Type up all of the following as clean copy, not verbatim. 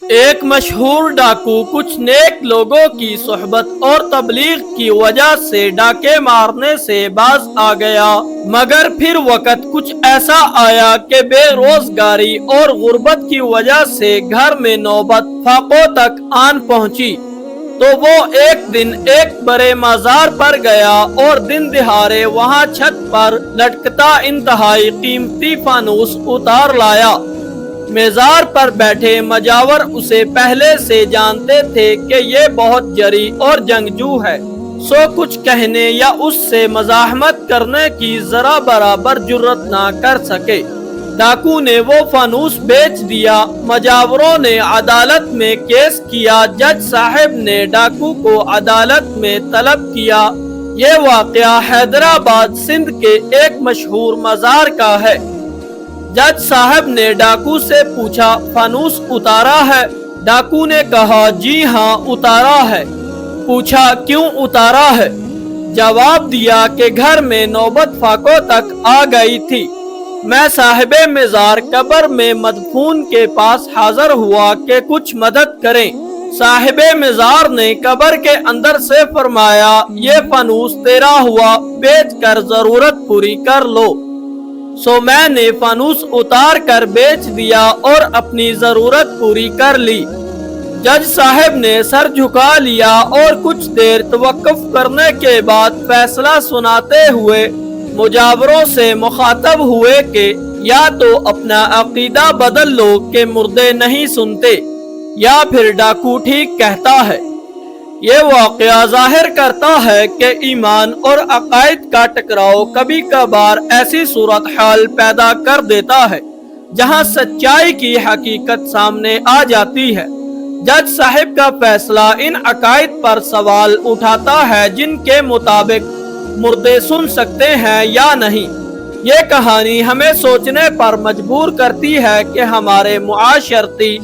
ایک مشہور ڈاکو کچھ نیک لوگوں کی صحبت اور تبلیغ کی وجہ سے ڈاکے مارنے سے باز آ گیا، مگر پھر وقت کچھ ایسا آیا کہ بے روزگاری اور غربت کی وجہ سے گھر میں نوبت فاقوں تک آن پہنچی۔ تو وہ ایک دن ایک بڑے مزار پر گیا اور دن دہاڑے وہاں چھت پر لٹکتا انتہائی قیمتی فانوس اتار لایا۔ مزار پر بیٹھے مجاور اسے پہلے سے جانتے تھے کہ یہ بہت جری اور جنگجو ہے، سو کچھ کہنے یا اس سے مزاحمت کرنے کی ذرا برابر جرأت نہ کر سکے۔ ڈاکو نے وہ فانوس بیچ دیا۔ مجاوروں نے عدالت میں کیس کیا۔ جج صاحب نے ڈاکو کو عدالت میں طلب کیا۔ یہ واقعہ حیدرآباد سندھ کے ایک مشہور مزار کا ہے۔ جج صاحب نے ڈاکو سے پوچھا، فانوس اتارا ہے؟ ڈاکو نے کہا، جی ہاں اتارا ہے۔ پوچھا، کیوں اتارا ہے؟ جواب دیا کہ گھر میں نوبت فاقوں تک آ گئی تھی۔ میں صاحب مزار قبر میں مدفون کے پاس حاضر ہوا کہ کچھ مدد کریں۔ صاحب مزار نے قبر کے اندر سے فرمایا، یہ فانوس تیرا ہوا، بیچ کر ضرورت پوری کر لو۔ سو میں نے فانوس اتار کر بیچ دیا اور اپنی ضرورت پوری کر لی۔ جج صاحب نے سر جھکا لیا اور کچھ دیر توقف کرنے کے بعد فیصلہ سناتے ہوئے مجاوروں سے مخاطب ہوئے کہ یا تو اپنا عقیدہ بدل لو کہ مردے نہیں سنتے، یا پھر ڈاکو ٹھیک کہتا ہے۔ یہ واقعہ ظاہر کرتا ہے کہ ایمان اور عقائد کا ٹکراؤ کبھی کبھار ایسی صورتحال پیدا کر دیتا ہے جہاں سچائی کی حقیقت سامنے آ جاتی ہے۔ جج صاحب کا فیصلہ ان عقائد پر سوال اٹھاتا ہے جن کے مطابق مردے سن سکتے ہیں یا نہیں۔ یہ کہانی ہمیں سوچنے پر مجبور کرتی ہے کہ ہمارے معاشرتی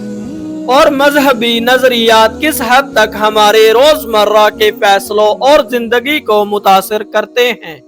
اور مذہبی نظریات کس حد تک ہمارے روزمرہ کے فیصلوں اور زندگی کو متاثر کرتے ہیں۔